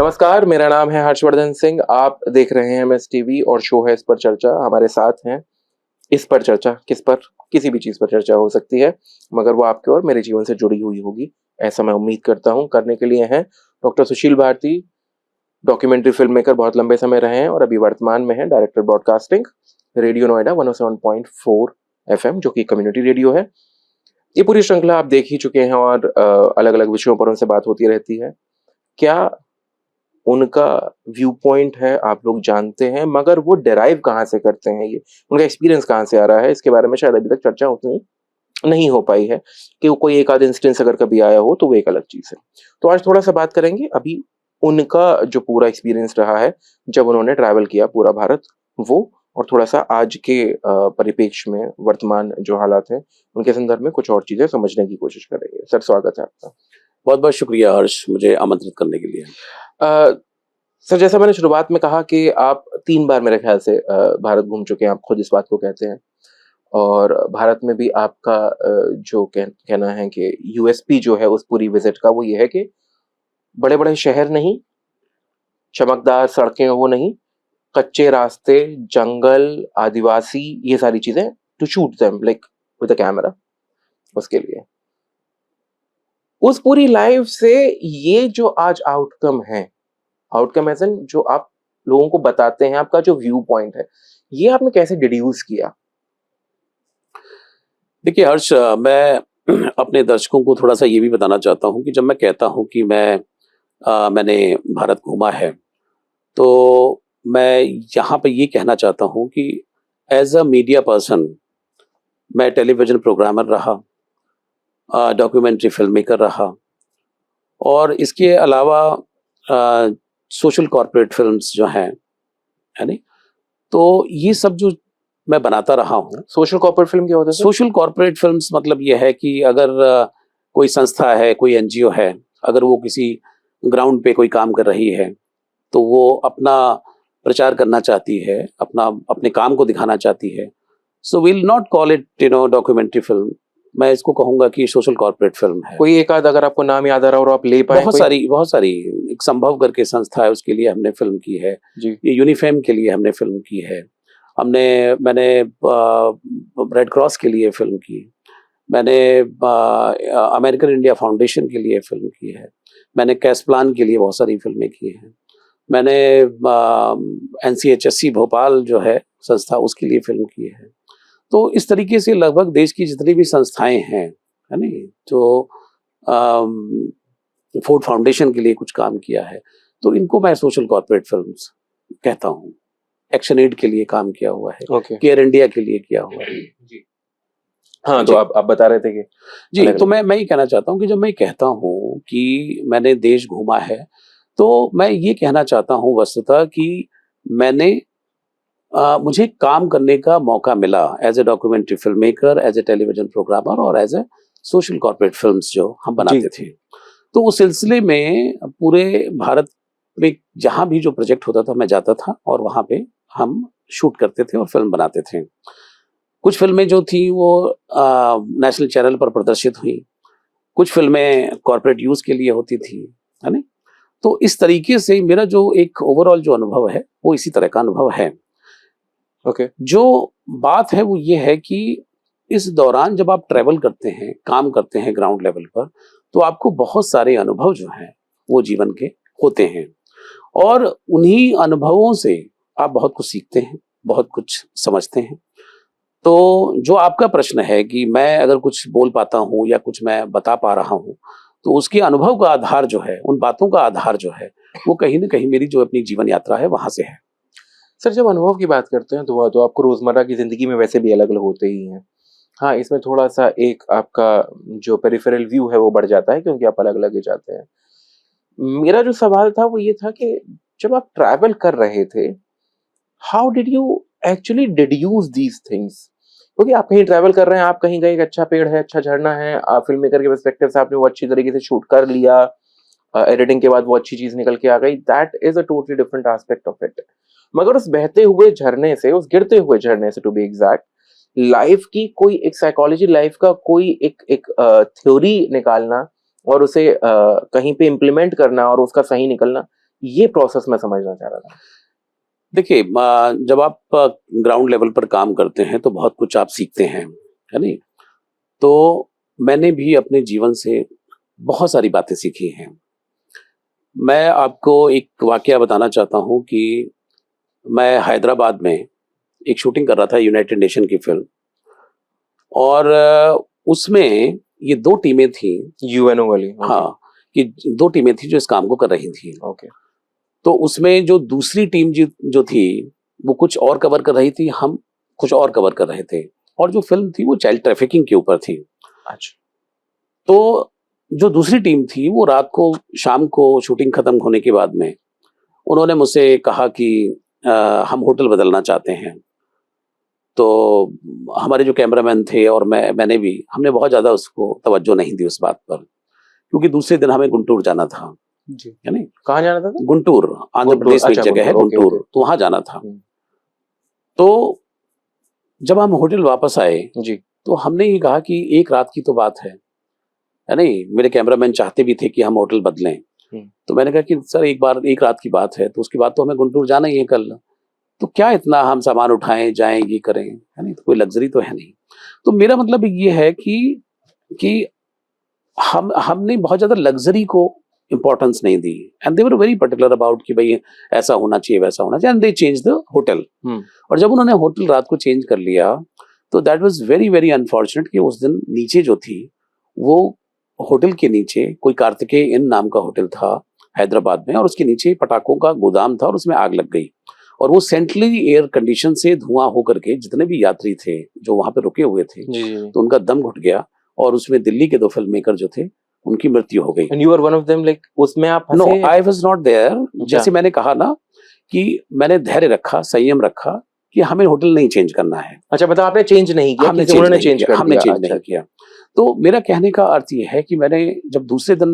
नमस्कार, मेरा नाम है हर्षवर्धन सिंह। आप देख रहे हैं एमएस टीवी और शो है इस पर चर्चा। हमारे साथ हैं इस पर चर्चा, किस पर, किसी भी चीज पर चर्चा हो सकती है, मगर वो आपके और मेरे जीवन से जुड़ी हुई होगी, ऐसा मैं उम्मीद करता हूँ। करने के लिए हैं डॉक्टर सुशील भारती, डॉक्यूमेंट्री फिल्म मेकर, बहुत लंबे समय रहे हैं और अभी वर्तमान में है director broadcasting, radio Noida 107.4 FM, जो कि कम्युनिटी रेडियो है। ये पूरी श्रृंखला आप देख ही चुके हैं और अलग अलग विषयों पर उनसे बात होती रहती है। क्या उनका व्यू पॉइंट है आप लोग जानते हैं, मगर वो डिराइव कहाँ से करते हैं, ये उनका एक्सपीरियंस कहाँ से आ रहा है, इसके बारे में शायद अभी तक चर्चा उतनी नहीं हो पाई है। कि वो कोई एक आध इंस्टेंस अगर कभी आया हो तो वो एक अलग चीज है। तो आज थोड़ा सा बात करेंगे अभी उनका जो पूरा एक्सपीरियंस रहा है जब उन्होंने ट्रैवल किया पूरा भारत, वो, और थोड़ा सा आज के परिप्रेक्ष्य में वर्तमान जो हालात हैं उनके संदर्भ में कुछ और चीजें समझने की कोशिश करेंगे। सर, स्वागत है आपका। बहुत बहुत शुक्रिया हर्ष, मुझे आमंत्रित करने के लिए। सर, जैसा मैंने शुरुआत में कहा कि आप 3 बार मेरे ख्याल से भारत घूम चुके हैं, आप खुद इस बात को कहते हैं। और भारत में भी आपका जो कहना है कि यूएसपी जो है उस पूरी विजिट का, वो ये है कि बड़े बड़े शहर नहीं, चमकदार सड़कें वो नहीं, कच्चे रास्ते, जंगल, आदिवासी, ये सारी चीजें, to shoot them like with a camera, उसके लिए उस पूरी लाइफ से ये जो आज आउटकम है, आउटकम एज एन जो आप लोगों को बताते हैं, आपका जो व्यू पॉइंट है, ये आपने कैसे डिड्यूस किया? देखिए हर्ष, मैं अपने दर्शकों को थोड़ा सा ये भी बताना चाहता हूँ कि जब मैं कहता हूँ कि मैंने भारत घूमा है, तो मैं यहाँ पे ये कहना चाहता हूँ कि एज अ मीडिया पर्सन मैं टेलीविजन प्रोग्रामर रहा, डॉक्यूमेंट्री फिल्म मेकर रहा, और इसके अलावा सोशल कॉर्पोरेट फिल्म्स जो हैं, है नहीं, तो ये सब जो मैं बनाता रहा हूँ। सोशल कॉर्पोरेट फिल्म क्या होता है? सोशल कॉर्पोरेट फिल्म्स मतलब ये है कि अगर कोई संस्था है, कोई एनजीओ है, अगर वो किसी ग्राउंड पे कोई काम कर रही है, तो वो अपना प्रचार करना चाहती है, अपने काम को दिखाना चाहती है, so will not call it documentary film. मैं इसको कहूंगा कि सोशल कॉर्पोरेट फिल्म है। कोई एक आध अगर आपको नाम याद आ रहा हो और आप ले पाए? बहुत सारी एक संभव करके संस्था है, उसके लिए हमने फिल्म की है जी। ये यूनिफेम के लिए हमने फिल्म की है, मैंने रेड क्रॉस के लिए फिल्म की, मैंने अमेरिकन इंडिया फाउंडेशन के लिए फिल्म की है, मैंने कैसप्लान के लिए बहुत सारी फिल्में की हैं, मैंने NCHSC भोपाल जो है संस्था, उसके लिए फिल्म की है। तो इस तरीके से लगभग देश की जितनी भी संस्थाएं हैं, है नहीं, तो फोर्ड फाउंडेशन के लिए कुछ काम किया है, तो इनको मैं सोशल कॉर्पोरेट फिल्म्स कहता हूँ। एक्शन एड के लिए काम किया हुआ है, केयर इंडिया के लिए किया हुआ है जी। हाँ, तो आप बता रहे थे कि जी, तो मैं ये कहना चाहता हूँ कि जब मैं कहता हूँ कि मैंने देश घूमा है, तो मैं ये कहना चाहता हूँ वस्तुतः कि मुझे काम करने का मौका मिला as a documentary film maker, as a television programmer और as a social corporate films जो हम बनाते थे। तो उस सिलसिले में पूरे भारत में जहाँ भी जो प्रोजेक्ट होता था मैं जाता था और वहाँ पे हम शूट करते थे और फिल्म बनाते थे। कुछ फिल्में जो थी वो नेशनल चैनल पर प्रदर्शित हुई, कुछ फिल्में कॉर्पोरेट यूज के लिए होती थी, है ना। तो इस तरीके से मेरा जो एक ओवरऑल जो अनुभव है वो इसी तरह का अनुभव है। जो बात है वो ये है कि इस दौरान जब आप ट्रैवल करते हैं, काम करते हैं ग्राउंड लेवल पर, तो आपको बहुत सारे अनुभव जो हैं वो जीवन के होते हैं, और उन्हीं अनुभवों से आप बहुत कुछ सीखते हैं, बहुत कुछ समझते हैं। तो जो आपका प्रश्न है कि मैं अगर कुछ बोल पाता हूँ या कुछ मैं बता पा रहा हूँ, तो उसके अनुभव का आधार जो है, उन बातों का आधार जो है, वो कहीं ना कहीं मेरी जो अपनी जीवन यात्रा है वहां से है। सर, जब अनुभव की बात करते हैं तो आपको रोजमर्रा की जिंदगी में वैसे भी अलग अलग होते ही हैं। हाँ, इसमें थोड़ा सा एक आपका जो पेरिफेरल व्यू है वो बढ़ जाता है क्योंकि आप अलग अलग ही जाते हैं। मेरा जो सवाल था वो ये था कि जब आप ट्रैवल कर रहे थे, how did you actually deduce these things? क्योंकि आप कहीं ट्रैवल कर रहे हैं, आप कहीं गए, एक अच्छा पेड़ है, अच्छा झरना है, आप फिल्म मेकर के पर्सपेक्टिव से आपने वो अच्छी तरीके से शूट कर लिया, एडिटिंग के बाद वो अच्छी चीज निकल के आ गई, that is a totally different aspect of it. मगर उस बहते हुए झरने से, उस गिरते हुए झरने से टू बी एग्जैक्ट, लाइफ की कोई एक साइकोलॉजी, लाइफ का कोई एक थ्योरी निकालना और उसे कहीं पे इम्प्लीमेंट करना और उसका सही निकलना, ये प्रोसेस मैं समझना चाह रहा था। देखिए, जब आप ग्राउंड लेवल पर काम करते हैं तो बहुत कुछ आप सीखते हैं, है नहीं? तो मैंने भी अपने जीवन से बहुत सारी बातें सीखी हैं। मैं आपको एक वाकया बताना चाहता हूँ कि मैं हैदराबाद में एक शूटिंग कर रहा था यूनाइटेड नेशन की फिल्म, और उसमें ये 2 टीमें थी। यूएनओ वाली? हाँ, कि 2 टीमें थी जो इस काम को कर रही थी। ओके। तो उसमें जो दूसरी टीम जो थी वो कुछ और कवर कर रही थी, हम कुछ और कवर कर रहे थे, और जो फिल्म थी वो चाइल्ड ट्रैफिकिंग के ऊपर थी। अच्छा। तो जो दूसरी टीम थी वो रात को, शाम को शूटिंग खत्म होने के बाद में उन्होंने मुझसे कहा कि हम होटल बदलना चाहते हैं। तो हमारे जो कैमरामैन थे और मैंने भी, हमने बहुत ज्यादा उसको तवज्जो नहीं दी उस बात पर, क्योंकि दूसरे दिन हमें गुंटूर जाना था। जी। है नहीं? कहाँ जाना था? गुंटूर, आंध्र प्रदेश में एक अच्छा, जगह है गुंटूर, ओके, गुंटूर, ओके। तो वहां जाना था। हम्म। तो जब हम होटल वापस आए जी। तो हमने ये कहा कि एक रात की तो बात है नहीं? मेरे कैमरामैन चाहते भी थे कि हम होटल बदलें। तो मैंने कहा कि सर एक रात की बात है, तो उसके बाद तो हमें गुंटूर जाना ही है कल, तो क्या इतना हम सामान उठाएं जाएं ये करें, है नहीं? तो कोई लग्जरी तो है नहीं। तो मेरा मतलब ये है कि हमने बहुत ज्यादा लग्जरी को इंपॉर्टेंस नहीं दी, and they were very particular about कि भाई ऐसा होना चाहिए, वैसा होना चाहिए, and they change the hotel. और जब उन्होंने होटल रात को चेंज कर लिया तो that was very very unfortunate कि उस दिन नीचे जो थी वो, होटल के नीचे कोई कार्तिकेय इन नाम का होटल था हैदराबाद में, और उसके नीचे पटाखों का गोदाम था और उसमें आग लग गई, और वो सेंट्रली एयर कंडीशन से धुआं होकर के जितने भी यात्री थे जो वहां पे रुके हुए थे, तो उनका दम घुट गया, और उसमें दिल्ली के 2 फिल्म मेकर जो थे उनकी मृत्यु हो गई। And you were one of them, like उसमें आप नो, फंसे? I was not there. जैसे मैंने कहा ना कि मैंने धैर्य रखा, संयम रखा कि हमें होटल नहीं चेंज करना है। अच्छा, मतलब आपने चेंज नहीं किया, हमने उन्होंने चेंज चेंज कर हमने दिया? चेंज अच्छा। नहीं किया। तो मेरा कहने का अर्थ ये है कि मैंने जब दूसरे दिन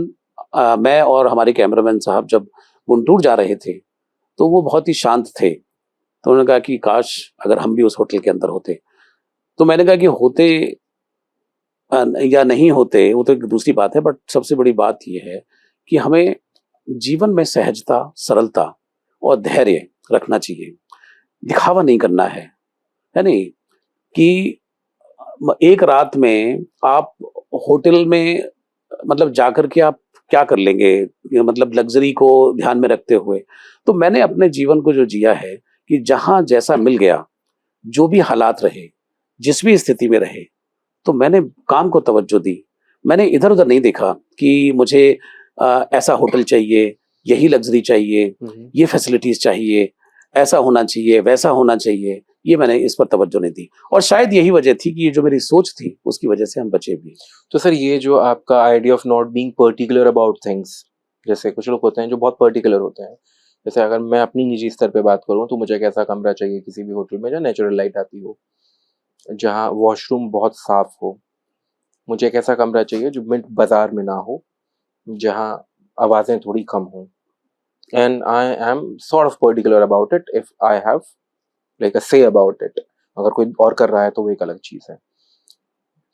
मैं और हमारे कैमरामैन साहब जब गुंटूर जा रहे थे तो वो बहुत ही शांत थे, तो उन्होंने कहा कि काश अगर हम भी उस होटल के अंदर होते। तो मैंने कहा कि होते या नहीं होते वो तो एक दूसरी बात है, बट सबसे बड़ी बात यह है कि हमें जीवन में सहजता, सरलता और धैर्य रखना चाहिए। दिखावा नहीं करना है नहीं? कि एक रात में आप होटल में मतलब जाकर के आप क्या कर लेंगे, मतलब लग्जरी को ध्यान में रखते हुए। तो मैंने अपने जीवन को जो जिया है कि जहां जैसा मिल गया, जो भी हालात रहे, जिस भी स्थिति में रहे, तो मैंने काम को तवज्जो दी। मैंने इधर उधर नहीं देखा कि मुझे ऐसा होटल चाहिए, यही लग्जरी चाहिए, ये फैसिलिटीज चाहिए, ऐसा होना चाहिए, वैसा होना चाहिए, ये मैंने इस पर तवज्जो नहीं दी, और शायद यही वजह थी कि ये जो मेरी सोच थी उसकी वजह से हम बचे भी। तो सर, ये जो आपका idea of not being particular about things, जैसे कुछ लोग होते हैं जो बहुत पर्टिकुलर होते हैं, जैसे अगर मैं अपनी निजी स्तर पे बात करूं तो मुझे एक ऐसा कमरा चाहिए किसी भी होटल में जहाँ नेचुरल लाइट आती हो, जहाँ वॉशरूम बहुत साफ हो। मुझे एक ऐसा कमरा चाहिए जो मिड बाजार में ना हो, जहाँ आवाज़ें थोड़ी कम हों। And I am sort of particular about it if I have like a say about it. अगर कोई और कर रहा है तो वो एक अलग चीज़ है।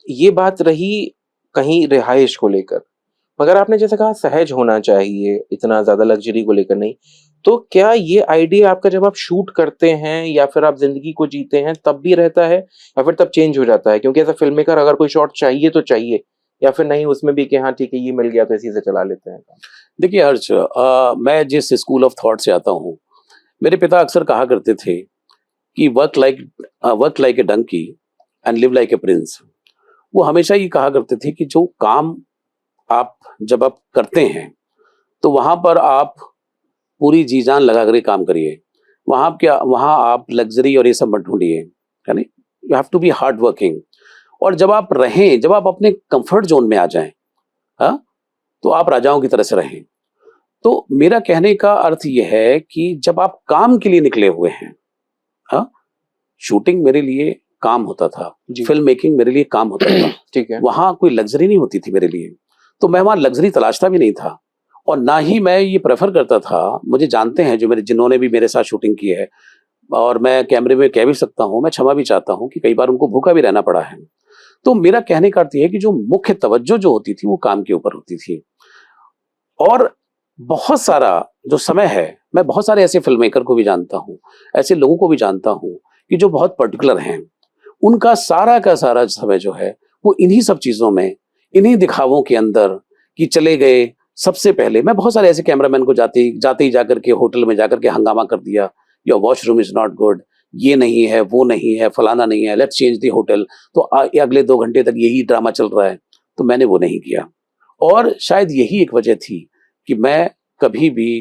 ये बात रही कहीं रिहाइश को लेकर, मगर आपने जैसे कहा सहज होना चाहिए, इतना ज़्यादा लग्जरी को लेकर नहीं। तो क्या ये आइडिया आपका जब आप शूट करते हैं या फिर आप ज़िंदगी को जीते हैं तब भी रहता है, या फिर तब चेंज हो जाता है? क्योंकि एज़ अ फ़िल्म मेकर अगर कोई शॉट चाहिए तो चाहिए, या फिर नहीं उसमें भी कि हाँ ठीक है ये मिल गया तो इसी से चला लेते हैं काम? देखिए हर्ष, मैं जिस स्कूल ऑफ थॉट से आता हूँ, मेरे पिता अक्सर कहा करते थे कि work like a donkey and live like a prince. वो हमेशा ये कहा करते थे कि जो काम जब आप करते हैं तो वहां पर आप पूरी जी जान लगा कर काम करिए। वहां आप लग्जरी और ये सब मत ढूंढिए, है नहीं? You have to be hard working. और जब आप अपने कंफर्ट जोन में आ जाएं, हाँ, तो आप राजाओं की तरह से रहें। तो मेरा कहने का अर्थ यह है कि जब आप काम के लिए निकले हुए हैं, हाँ, शूटिंग मेरे लिए काम होता था, फिल्म मेकिंग मेरे लिए काम होता था, ठीक है। वहां कोई लग्जरी नहीं होती थी मेरे लिए, तो मैं वहां लग्जरी तलाशता भी नहीं था, और ना ही मैं ये प्रेफर करता था। मुझे जानते हैं जिन्होंने भी मेरे साथ शूटिंग की है, और मैं कैमरे में कह भी सकता हूँ, मैं क्षमा भी चाहता हूँ कि कई बार उनको भूखा भी रहना पड़ा है। तो मेरा कहने का अर्थ यह है कि जो मुख्य तवज्जो जो होती थी वो काम के ऊपर होती थी, और बहुत सारा जो समय है, मैं बहुत सारे ऐसे फिल्म मेकर को भी जानता हूँ, ऐसे लोगों को भी जानता हूँ कि जो बहुत पर्टिकुलर हैं। उनका सारा का सारा समय जो है वो इन्हीं सब चीज़ों में, इन्हीं दिखावों के अंदर कि चले गए सबसे पहले। मैं बहुत सारे ऐसे कैमरामैन को जाते ही जाकर के होटल में जाकर के हंगामा कर दिया, your washroom is not good, ये नहीं है, वो नहीं है, फलाना नहीं है, लेट्स चेंज द होटल। तो अगले 2 घंटे तक यही ड्रामा चल रहा है। तो मैंने वो नहीं किया और शायद यही एक वजह थी कि मैं कभी भी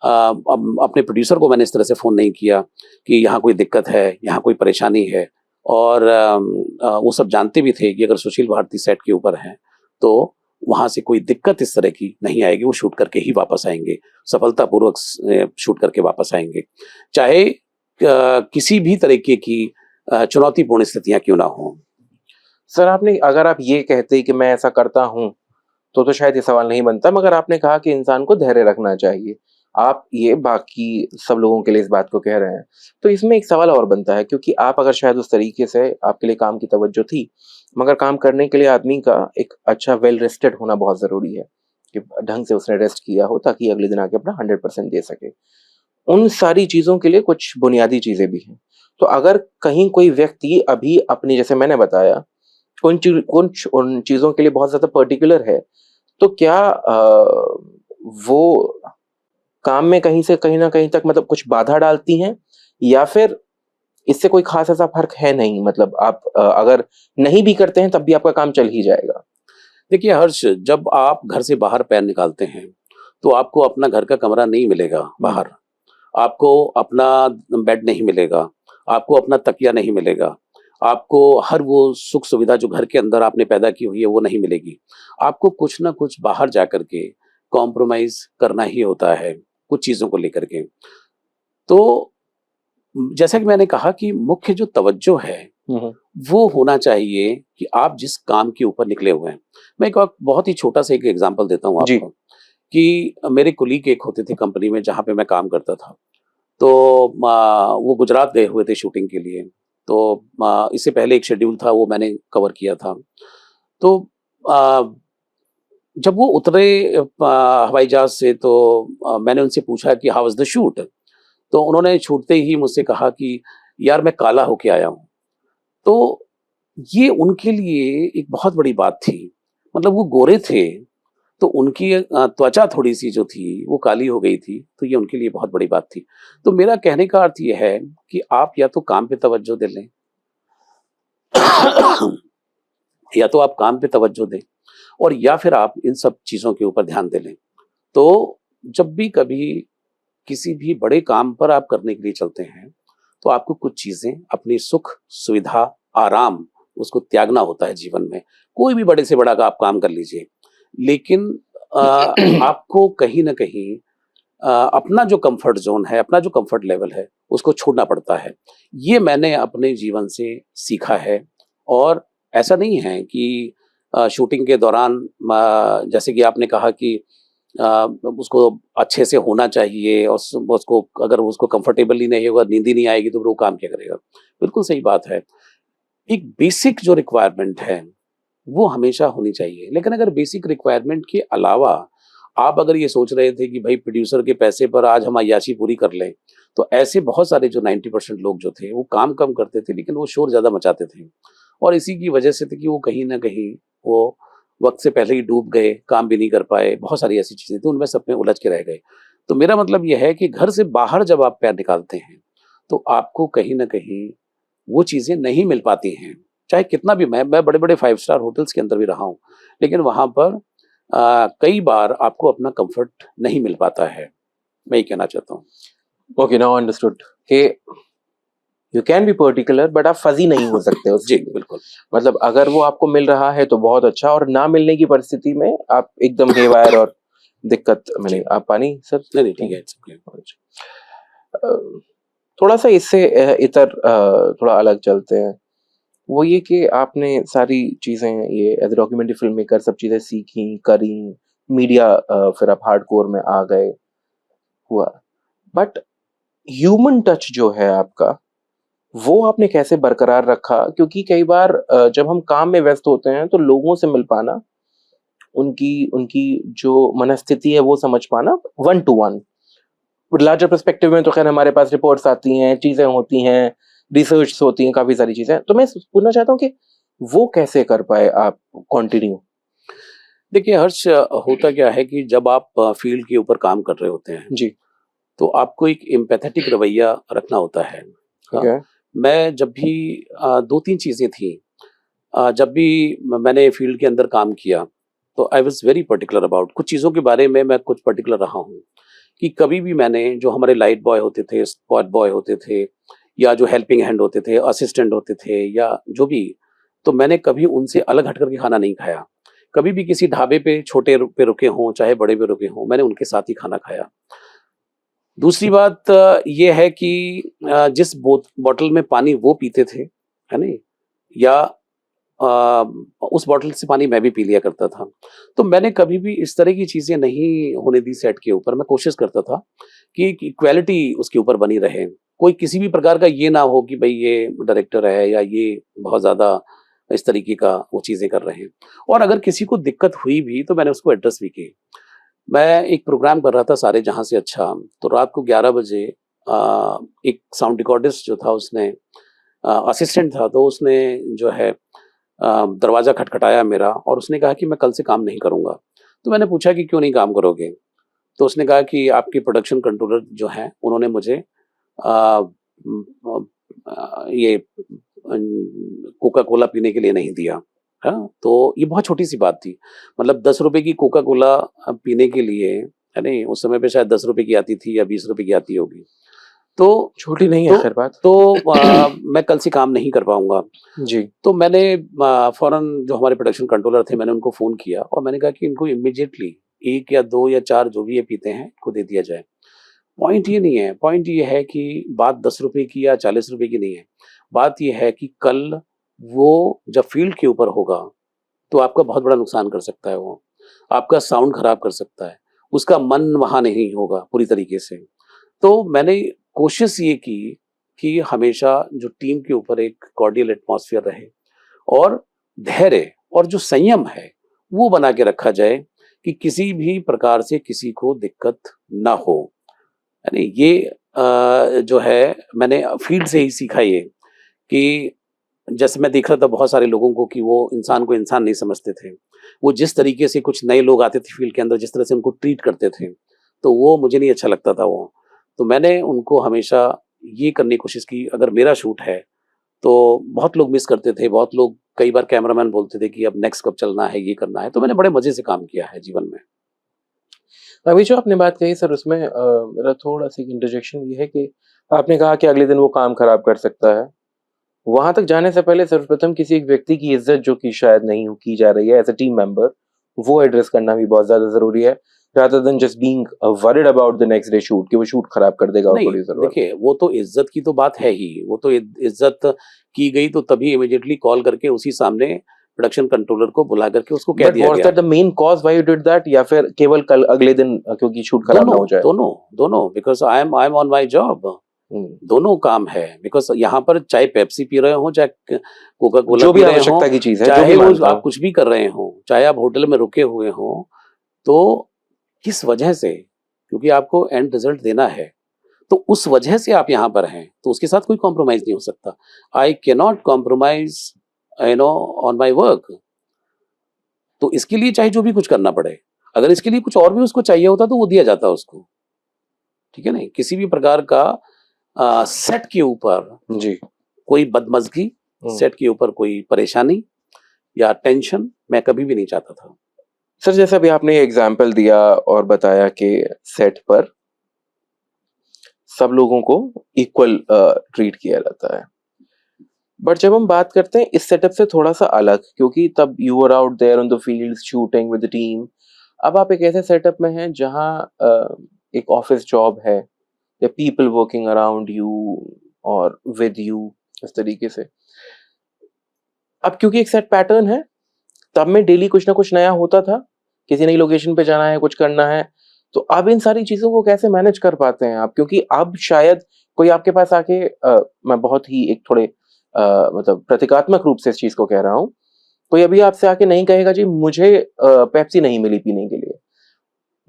अपने प्रोड्यूसर को मैंने इस तरह से फ़ोन नहीं किया कि यहाँ कोई दिक्कत है, यहाँ कोई परेशानी है। और वो सब जानते भी थे कि अगर सुशील भारती सेट के ऊपर हैं, तो वहाँ से कोई दिक्कत इस तरह की नहीं आएगी, वो शूट करके ही वापस आएँगे, सफलतापूर्वक शूट करके वापस आएँगे। चाहे किसी भी तरीके की चुनौतीपूर्ण स्थितियाँ क्यों ना हों। सर आपने अगर आप ये कहते कि मैं ऐसा करता हूँ, तो शायद ये सवाल नहीं बनता, मगर आपने कहा कि इंसान को धैर्य रखना चाहिए। आप ये बाकी सब लोगों के लिए इस बात को कह रहे हैं। तो इसमें एक सवाल और बनता है, क्योंकि आप अगर शायद उस तरीके से आपके लिए काम की तवज्जो थी, मगर काम करने के लिए आदमी का एक अच्छा वेल रेस्टेड होना बहुत ज़रूरी है, कि ढंग से उसने रेस्ट किया हो ताकि अगले दिन आके अपना 100% दे सके। उन सारी चीज़ों के लिए कुछ बुनियादी चीज़ें भी हैं। तो अगर कहीं कोई व्यक्ति अभी अपनी, जैसे मैंने बताया, कुछ उन चीज़ों के लिए बहुत ज़्यादा पर्टिकुलर है, तो क्या वो काम में कहीं न कहीं तक मतलब कुछ बाधा डालती हैं, या फिर इससे कोई ख़ास ऐसा फ़र्क है नहीं? मतलब आप अगर नहीं भी करते हैं तब भी आपका काम चल ही जाएगा? देखिए हर्ष, जब आप घर से बाहर पैर निकालते हैं, तो आपको अपना घर का कमरा नहीं मिलेगा बाहर। आपको अपना बेड नहीं मिलेगा, आपको अपना तकिया नहीं मिलेगा, आपको हर वो सुख-सुविधा जो घर के अंदर आपने पैदा की हुई है, वो नहीं मिलेगी। आपको कुछ न कुछ बाहर जाकर के कॉम्प्रोमाइज़ करना ही होता है, कुछ चीज़ों को लेकर के। तो जैसा कि मैंने कहा कि मुख्य जो तवज्जो है, हुँ, हुँ। वो होना चाहिए कि आप जिस काम के ऊपर निकले हुए हैं। मैं एक और बहुत ही छोटा-सा एक एग्ज़ाम्पल देता हूँ जी। आपको कि मेरे कोलीग एक होते थे कंपनी में जहाँ पे मैं काम करता था। तो वो गुजरात गए हुए थे शूटिंग के लिए। तो इससे पहले एक शेड्यूल था, वो मैंने कवर किया था। तो अ, जब वो उतरे हवाई जहाज़ से, तो मैंने उनसे पूछा कि हाउ वाज़ द शूट? तो उन्होंने छूटते ही मुझसे कहा कि यार मैं काला होके आया हूँ। तो ये उनके लिए एक बहुत बड़ी बात थी। मतलब वो गोरे थे, तो उनकी त्वचा थोड़ी-सी जो थी, वो काली हो गई थी, तो ये उनके लिए बहुत बड़ी बात थी। तो मेरा कहने का अर्थ ये है कि आप या तो काम पे तवज्जो दे लें या तो आप काम पे तवज्जो दें और या फिर आप इन सब चीज़ों के ऊपर ध्यान दे लें। तो जब भी कभी किसी भी बड़े काम पर आप करने के लिए चलते हैं, तो आपको कुछ चीज़ें अपनी सुख, सुविधा, आराम उसको त्यागना होता है जीवन में। कोई भी बड़े से बड़ा का आप काम कर लीजिए, लेकिन आपको कहीं न कहीं अपना जो कम्फ़र्ट ज़ोन है, अपना जो कम्फ़र्ट लेवल है, उसको छोड़ना पड़ता है। ये मैंने अपने जीवन से सीखा है और ऐसा नहीं है कि शूटिंग के दौरान जैसे कि आपने कहा कि अ, उसको अच्छे से होना चाहिए और उसको अगर उसको कंफर्टेबल ही नहीं होगा, नींद ही नहीं आएगी, तो फिर वो काम क्या करेगा? बिल्कुल सही बात है। एक बेसिक जो रिक्वायरमेंट है, वो हमेशा होनी चाहिए। लेकिन अगर बेसिक रिक्वायरमेंट के अलावा आप अगर ये सोच रहे थे कि भई प्रोड्यूसर के पैसे पर आज हम अय्याशी पूरी कर लें, तो ऐसे बहुत सारे जो 90% लोग जो थे, वो काम कम करते थे, लेकिन वो शोर ज़्यादा मचाते थे। और इसी की वजह से थी कि वो कहीं न कहीं वो वक़्त से पहले ही डूब गए, काम भी नहीं कर पाए, बहुत सारी ऐसी चीज़ें थी, उनमें सब में उलझ के रह गए। तो मेरा मतलब ये है कि घर से बाहर जब आप पैर निकालते हैं, तो आपको कहीं न कहीं वो चीज़ें नहीं मिल पाती हैं। चाहे कितना भी मैं बड़े-बड़े 5 स्टार होटल्स के अंदर भी रहा हूँ, लेकिन वहाँ पर कई बार आपको अपना कम्फ़र्ट नहीं मिल पाता है। मैं ये कहना चाहता हूँ। ओके, नाउ अंडरस्टूड कि you can be particular, but आप फज़ी नहीं हो सकते जी, उसके लिए। बिल्कुल। मतलब अगर वो आपको मिल रहा है तो बहुत अच्छा, और ना मिलने की परिस्थिति में आप एकदम हेवायर और दिक्कत में जी। नहीं। आप पानी सर? नहीं, ठीक है, इट्स ओके। अ, थोड़ा-सा इससे थोड़ा अलग चलते हैं। वो ये कि आपने सारी चीज़ें ये as a documentary film maker सब चीज़ें सीखी, करी, मीडिया फिर आप हार्डकोर में आ गए, हुआ। बट ह्यूमन टच जो है आपका, वो आपने कैसे बरकरार रखा? क्योंकि कई बार जब हम काम में व्यस्त होते हैं तो लोगों से मिल पाना, उनकी उनकी जो मनस्थिति है वो समझ पाना one two one, larger perspective में तो खैर हमारे पास रिपोर्ट्स आती हैं, चीजें होती हैं, रिसर्च होती हैं, काफी सारी चीजें। तो मैं पूछना चाहता हूँ कि वो कैसे कर पाए आप कंटिन्यू? देखिए हर्ष, होता क्या है कि जब आप फील्ड के ऊपर काम कर रहे होते हैं जी। तो आपको एक एम्पैथेटिक रवैया रखना होता है। हाँ, ओके। मैं जब भी दो तीन चीजें थी, जब भी मैंने फील्ड के अंदर काम किया तो I was very particular about कुछ चीज़ों के बारे में। मैं कुछ पर्टिकुलर रहा हूँ कि कभी भी मैंने, जो हमारे लाइट बॉय होते थे, स्पॉट बॉय होते थे, या जो हेल्पिंग हैंड होते थे, असिस्टेंट होते थे, या जो भी, तो मैंने कभी उनसे अलग हट करके खाना नहीं खाया। कभी भी किसी ढाबे पे छोटे पे रुके हों चाहे बड़े पे रुके हों, मैंने उनके साथ ही खाना खाया। दूसरी बात ये है कि जिस बॉटल में पानी वो पीते थे, है नहीं, या अ, उस बॉटल से पानी मैं भी पी लिया करता था। तो मैंने कभी भी इस तरह की चीज़ें नहीं होने दी सेट के ऊपर। मैं कोशिश करता था कि इक्वालिटी उसके ऊपर बनी रहे। कोई किसी भी प्रकार का ये ना हो कि भई ये डायरेक्टर है या ये बहुत ज़्यादा इस तरीके का वो चीज़ें कर रहे हैं। और अगर किसी को दिक्कत हुई भी तो मैंने उसको एड्रेस भी की। मैं एक प्रोग्राम कर रहा था सारे जहाँ से अच्छा, तो रात को 11 बजे एक साउंड रिकॉर्डिस्ट जो था उसने, असिस्टेंट था, तो उसने जो है दरवाज़ा खटखटाया मेरा और उसने कहा कि मैं कल से काम नहीं करूँगा। तो मैंने पूछा कि क्यों नहीं काम करोगे? तो उसने कहा कि आपके प्रोडक्शन कंट्रोलर जो हैं उन्होंने मुझे ये कोका कोला पीने के लिए नहीं दिया। हाँ, तो ये बहुत छोटी सी बात थी। मतलब 10 रुपए की कोका कोला पीने के लिए, है नहीं, उस समय पे शायद 10 रुपए की आती थी या 20 रुपए की आती होगी। तो छोटी नहीं है तो खैर बात। तो मैं कल से काम नहीं कर पाऊंगा। जी। तो मैंने फौरन जो हमारे प्रोडक्शन कंट्रोलर थे, मैंने उनको फ़ोन किया और मैंने कहा कि इनको इमीडिएटली 1 या 2 या 4 जो भी ये पीते हैं, इनको दे दिया जाए। पॉइंट ये नहीं है, पॉइंट ये है कि बात 10 रुपए की या 40 रुपए की नहीं है। बात ये है कि कल वो जब फ़ील्ड के ऊपर होगा, तो आपका बहुत बड़ा नुकसान कर सकता है वो। आपका साउंड खराब कर सकता है। उसका मन वहाँ नहीं होगा पूरी तरीके से। तो मैंने कोशिश ये की कि हमेशा जो टीम के ऊपर एक कॉर्डियल एटमॉस्फेयर रहे और धैर्य और जो संयम है वो बना के रखा जाए कि किसी भी प्रकार से किसी को दिक्कत ना हो, है नहीं। ये जो है मैंने फील्ड से ही सीखा ये कि जैसे मैं देख रहा था बहुत सारे लोगों को कि वो इंसान को इंसान नहीं समझते थे। वो जिस तरीके से कुछ नए लोग आते थे फील्ड के अंदर, जिस तरह से उनको ट्रीट करते थे, तो वो मुझे नहीं अच्छा लगता था वो। तो मैंने उनको हमेशा ये करने की कोशिश की, अगर मेरा शूट है, तो बहुत लोग मिस करते थे, बहुत लोग, कई बार कैमरामैन बोलते थे कि अब नेक्स्ट कब चलना है, ये करना है। तो मैंने बड़े मज़े से काम किया है जीवन में। अभी जो आपने बात कही सर उसमें मेरा थोड़ा-सा इंटरजेक्शन ये है कि आपने कहा कि अगले दिन वो काम खराब कर सकता है। वहाँ तक जाने से पहले सर्वप्रथम किसी एक व्यक्ति की इज़्ज़त जो कि शायद नहीं की जा रही है एज़ अ टीम मेंबर, वो एड्रेस करना भी बहुत ज़्यादा ज़रूरी है, rather than just being worried about the next day shoot कि वो शूट खराब कर देगा नहीं, प्रोड्यूसर वाला। देखिए वो तो इज़्ज़त की तो बात है ही, वो तो इज़्ज़त की गई तो तभी इमीडिएटली कॉल करके उसी सामने प्रोडक्शन कंट्रोलर को बुला करके उसको कह बट दिया वाज़ गया। That the main cause why you did that या फिर केवल कल अगले दिन क्योंकि शूट खराब ना दोनों, हो जाए? दोनों, दोनों, because I am on my job. हुँ। दोनों काम है, बिकॉज़ यहाँ पर चाहे पेप्सी पी रहे हों, चाहे कोका कोला जो भी पी रहे हों, आवश्यकता की चीज़ है, जो भी चाहे वो मानता आप हूँ। कुछ भी कर रहे हों, चाहे आप होटल में रुके हुए हों, तो किस वजह से? क्योंकि आपको एंड रिजल्ट देना है, तो उस वजह से आप यहाँ पर हैं, तो उसके साथ कोई कॉम्प्रोमाइज़ नहीं हो सकता। I can not compromise, you know, on my work. तो इसके लिए चाहे जो भी कुछ करना पड़े। अगर इसके लिए कुछ और भी उसको चाहिए होता तो वो दिया जाता उसको, ठीक है नहीं? किसी भी प्रकार का सेट के ऊपर जी। कोई बदमज़गी, हुँ। सेट के ऊपर कोई परेशानी या टेंशन मैं कभी भी नहीं चाहता था। सर जैसा अभी आपने एग्ज़ाम्पल दिया और बताया कि सेट पर सब लोगों को इक्वल ट्रीट किया जाता है। बट जब हम बात करते हैं इस सेटअप से थोड़ा-सा अलग क्योंकि तब you were out there on the field shooting with the team. अब आप एक ऐसे सेटअप में हैं जहाँ एक ऑफ़िस जॉब है या पीपल वर्किंग अराउंड यू और विद यू इस तरीके से। अब क्योंकि एक सेट पैटर्न है, तब में डेली कुछ ना कुछ नया होता था, किसी नई लोकेशन पे जाना है, कुछ करना है, तो अब इन सारी चीज़ों को कैसे मैनेज कर पाते हैं आप? क्योंकि अब शायद कोई आपके पास आके मैं बहुत ही एक थोड़े मतलब प्रतीकात्मक रूप से इस चीज़ को कह रहा हूँ, कोई अभी आपसे आके नहीं कहेगा जी मुझे पेप्सी नहीं मिली पीने के लिए।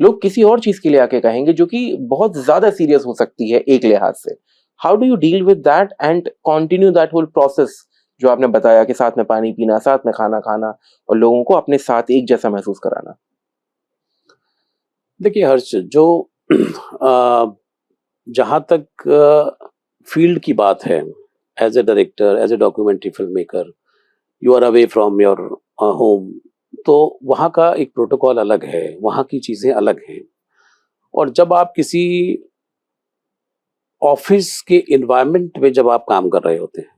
लोग किसी और चीज के लिए आके कहेंगे जो कि बहुत ज्यादा सीरियस हो सकती है एक लिहाज से। How do you deal with that and continue that whole process जो आपने बताया कि साथ में पानी पीना, साथ में खाना खाना और लोगों को अपने साथ एक जैसा महसूस कराना? देखिए हर्ष, जो जहाँ तक फील्ड की बात है, as a director, as a documentary film maker, you are away from your home, तो वहाँ का एक प्रोटोकॉल अलग है, वहाँ की चीज़ें अलग हैं। और जब आप किसी ऑफिस के इन्वायरमेंट में जब आप काम कर रहे होते हैं,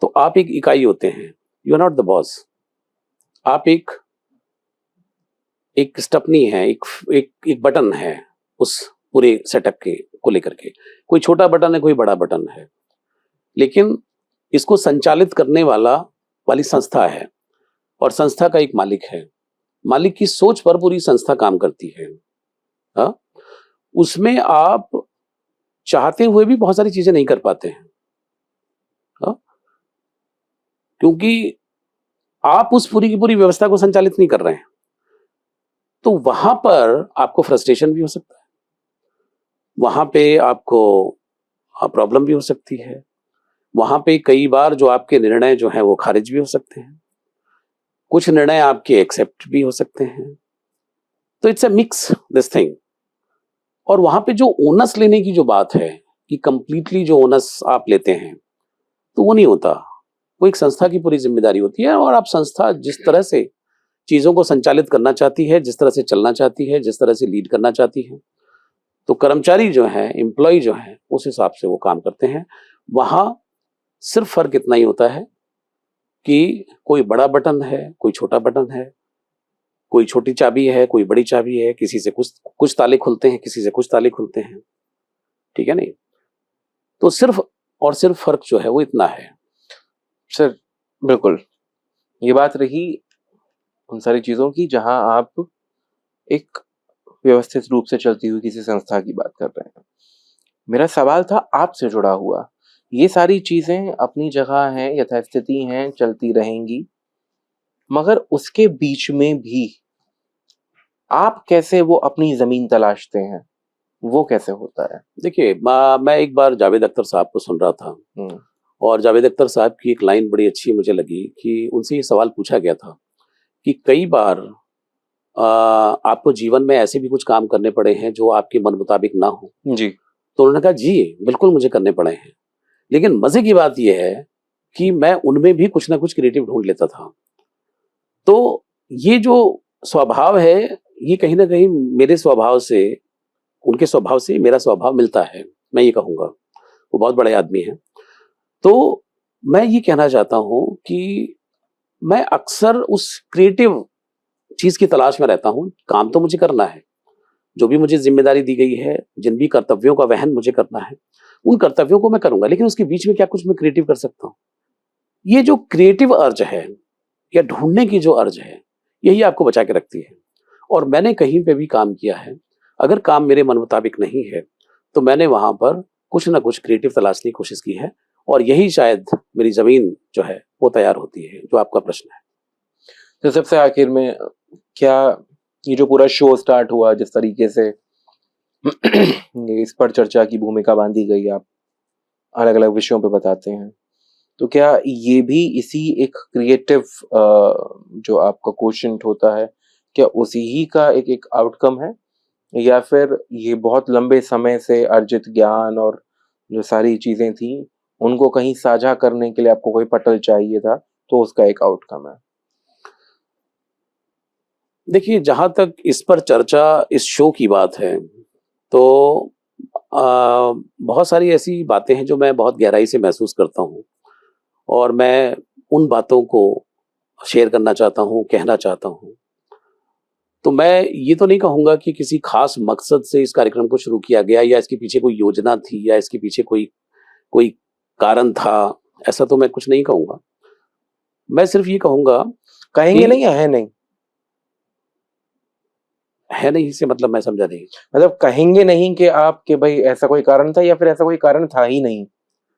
तो आप एक इकाई होते हैं, you are not the boss. आप एक एक स्टपनी है, एक बटन है उस पूरे सेटअप के को लेकर के। कोई छोटा बटन है, कोई बड़ा बटन है, लेकिन इसको संचालित करने वाली संस्था है, और संस्था का एक मालिक है। मालिक की सोच पर पूरी संस्था काम करती है। हाँ, उसमें आप चाहते हुए भी बहुत सारी चीजें नहीं कर पाते हैं। हाँ, क्योंकि आप उस पूरी की पूरी व्यवस्था को संचालित नहीं कर रहे हैं। तो वहां पर आपको फ्रस्ट्रेशन भी हो सकता है, वहां पे आपको प्रॉब्लम भी हो सकती है, वहां पे कई बार जो आपके निर्णय जो हैं वो खारिज भी हो सकते हैं, कुछ निर्णय आपके एक्सेप्ट भी हो सकते हैं। तो it's a mix this thing. और वहां पे जो ओनस लेने की जो बात है कि कंप्लीटली जो ओनस आप लेते हैं, तो वो नहीं होता। वो एक संस्था की पूरी जिम्मेदारी होती है, और आप संस्था जिस तरह से चीजों को संचालित करना चाहती है, जिस तरह से चलना चाहती है, जिस तरह से लीड करना चाहती है, तो कर्मचारी जो है, एम्प्लॉय जो है, उस हिसाब से वो काम करते हैं। वहां सिर्फ फर्क इतना ही होता है कि कोई बड़ा बटन है, कोई छोटा बटन है, कोई छोटी चाबी है, कोई बड़ी चाबी है, किसी से कुछ ताले खुलते हैं, किसी से कुछ ताले खुलते हैं। ठीक है नहीं? तो सिर्फ और सिर्फ फर्क जो है वो इतना है। सर बिल्कुल, ये बात रही उन सारी चीजों की जहां आप एक व्यवस्थित रूप से चलती हुई किसी संस्था की बात कर रहे हैं। मेरा सवाल था आपसे जुड़ा हुआ। ये सारी चीजें अपनी जगह हैं, यथास्थिति हैं, चलती रहेंगी, मगर उसके बीच में भी आप कैसे वो अपनी जमीन तलाशते हैं? वो कैसे होता है? देखिए, मैं एक बार जावेद अख्तर साहब को सुन रहा था, और जावेद अख्तर साहब की एक लाइन बड़ी अच्छी मुझे लगी कि उनसे ये सवाल पूछा गया था कि कई बार आपको जीवन में ऐसे भी कुछ काम करने पड़े हैं जो आपके मन मुताबिक ना हो। जी। तो उन्होंने कहा, जी बिल्कुल मुझे करने पड़े हैं, लेकिन मजे की बात यह है कि मैं उनमें भी कुछ ना कुछ क्रिएटिव ढूंढ लेता था। तो ये जो स्वभाव है, ये कहीं ना कहीं मेरे स्वभाव से, उनके स्वभाव से मेरा स्वभाव मिलता है, मैं ये कहूंगा। वो बहुत बड़े आदमी हैं। तो मैं ये कहना चाहता हूं कि मैं अक्सर उस क्रिएटिव चीज की तलाश में रहता हूं। काम तो मुझे करना है, जो भी मुझे जिम्मेदारी दी गई है, जिन भी कर्तव्यों का वहन मुझे करना है, उन कर्तव्यों को मैं करूंगा, लेकिन उसके बीच में क्या कुछ मैं क्रिएटिव कर सकता हूँ? ये जो क्रिएटिव अर्ज है, या ढूंढने की जो अर्ज है, यही आपको बचा के रखती है। और मैंने कहीं पे भी काम किया है, अगर काम मेरे मन मुताबिक नहीं है, तो मैंने वहां पर कुछ ना कुछ क्रिएटिव तलाशने की कोशिश की है, और यही शायद मेरी जमीन जो है वो तैयार होती है, जो आपका प्रश्न है। तो सबसे आखिर में क्या ये जो पूरा शो स्टार्ट हुआ, जिस तरीके से इस पर चर्चा की भूमिका बांधी गई, आप अलग अलग विषयों पे बताते हैं, तो क्या ये भी इसी एक क्रिएटिव जो आपका क्वोशंट होता है, क्या उसी ही का एक एक आउटकम है, या फिर ये बहुत लंबे समय से अर्जित ज्ञान और जो सारी चीजें थी उनको कहीं साझा करने के लिए आपको कोई पटल चाहिए था, तो उसका एक आउटकम है? देखिए, जहां तक इस पर चर्चा, इस शो की बात है, तो बहुत सारी ऐसी बातें हैं जो मैं बहुत गहराई से महसूस करता हूँ, और मैं उन बातों को शेयर करना चाहता हूँ, कहना चाहता हूँ। तो मैं ये तो नहीं कहूँगा कि किसी खास मकसद से इस कार्यक्रम को शुरू किया गया, या इसके पीछे कोई योजना थी, या इसके पीछे कोई कोई कारण था, ऐसा तो मैं कुछ नहीं कहूँगा। मैं सिर्फ ये कहूँगा कहेंगे कि नहीं या है नहीं? है नहीं से मतलब मैं समझा नहीं। मतलब कहेंगे नहीं कि आप कि भाई ऐसा कोई कारण था, या फिर ऐसा कोई कारण था ही नहीं?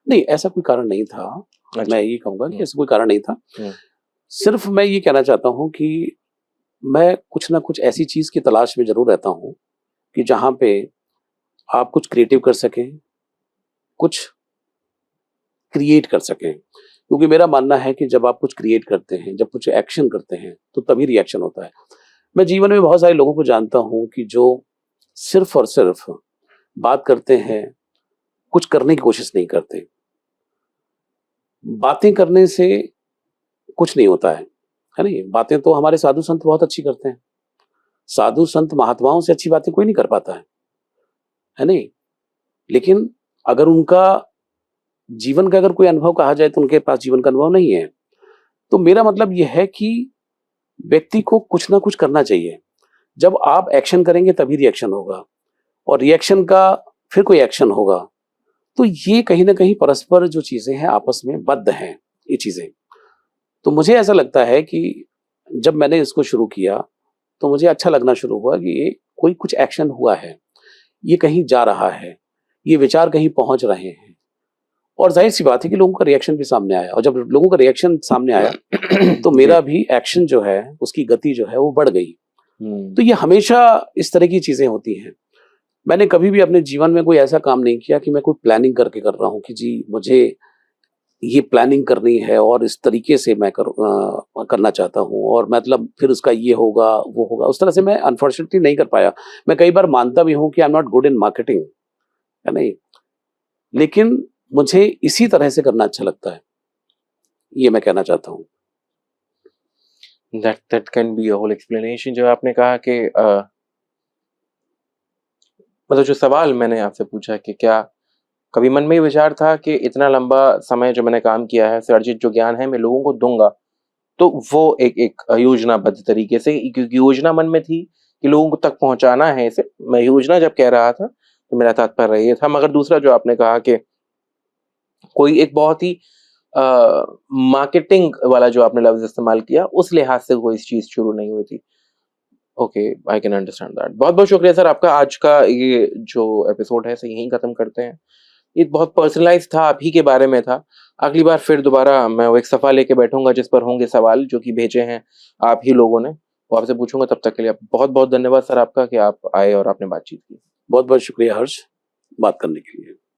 नहीं, ऐसा कोई कारण नहीं था। अच्छा। मैं ये कहूँगा कि ऐसा कोई कारण नहीं था। हुँ। सिर्फ मैं ये कहना चाहता हूँ कि मैं कुछ ना कुछ ऐसी चीज़ की तलाश में ज़रूर रहता हूँ कि जहाँ पे आप कुछ क्रिएटिव कर सकें, कुछ क्रिएट कर सकें। क्योंकि मेरा मानना है कि जब आप कुछ क्रिएट करते हैं, जब कुछ एक्शन करते हैं, तो तभी रिएक्शन होता है। मैं जीवन में बहुत सारे लोगों को जानता हूँ कि जो सिर्फ़ और सिर्फ़ बात करते हैं, कुछ करने की कोशिश नहीं करते। बातें करने से कुछ नहीं होता है नहीं? बातें तो हमारे साधु संत बहुत अच्छी करते हैं। साधु संत महात्माओं से अच्छी बातें कोई नहीं कर पाता है नहीं? लेकिन अगर उनका जीवन का अगर कोई अनुभव कहा जाए तो उनके पास जीवन का अनुभव नहीं है। तो मेरा मतलब ये है कि व्यक्ति को कुछ ना कुछ करना चाहिए। जब आप एक्शन करेंगे तभी रिएक्शन होगा और रिएक्शन का फिर कोई एक्शन होगा। तो ये कहीं न कहीं परस्पर जो चीज़ें हैं आपस में बद्ध हैं ये चीज़ें। तो मुझे ऐसा लगता है कि जब मैंने इसको शुरू किया, तो मुझे अच्छा लगना शुरू हुआ कि ये कोई कुछ एक्शन हुआ है, ये कहीं जा रहा है, ये विचार कहीं पहुँच रहे हैं और ज़ाहिर-सी बात है कि लोगों का रिएक्शन भी सामने आया और जब लोगों का रिएक्शन सामने आया, तो मेरा भी एक्शन जो है, उसकी गति जो है वो बढ़ गई। तो ये हमेशा इस तरह की चीज़ें होती हैं। मैंने कभी भी अपने जीवन में कोई ऐसा काम नहीं किया कि मैं कोई प्लानिंग करके कर रहा हूँ कि जी मुझे ये प्लानिंग करनी है और इस तरीके से मैं करना चाहता हूँ और मतलब फिर उसका ये होगा, वो होगा। उस तरह से मैं अनफॉर्चुनेटली नहीं कर पाया। मैं कई बार मानता भी हूँ कि I am not good in marketing, है नहीं? लेकिन मुझे इसी तरह से करना अच्छा लगता है। ये मैं कहना चाहता हूँ। That can be a whole explanation. जो आपने कहा कि मतलब जो सवाल मैंने आपसे पूछा कि क्या कभी मन में ये विचार था कि इतना लंबा समय जो मैंने काम किया है, उससे अर्जित जो ज्ञान है मैं लोगों को दूँगा, तो वो एक एक योजनाबद्ध तरीके से, क्योंकि योजना मन में थी कि लोगों को तक पहुँचाना है इसे। मैं योजना जब कह रहा था, तो मेरा तात्पर्य ये था। मगर दूसरा जो आपने कहा कि कोई एक बहुत ही अ, मार्केटिंग वाला जो आपने लफ्ज़ इस्तेमाल किया, उस लिहाज से कोई चीज़ शुरू नहीं हुई थी। Okay, I can understand that. बहुत-बहुत शुक्रिया सर आपका। आज का ये जो एपिसोड है, इसे यहीं खत्म करते हैं। ये बहुत पर्सनलाइज़ था, आप ही के बारे में था। अगली बार फिर दोबारा मैं वो एक सफ़ा लेके बैठूँगा जिस पर होंगे सवाल जो कि भेजे हैं आप ही लोगों ने, वो आपसे पूछूँगा। तब तक के लिए बहुत-बहुत धन्यवाद सर आपका कि आप आए और आपने बातचीत की। बहुत-बहुत शुक्रिया हर्ष, बात करने के लिए।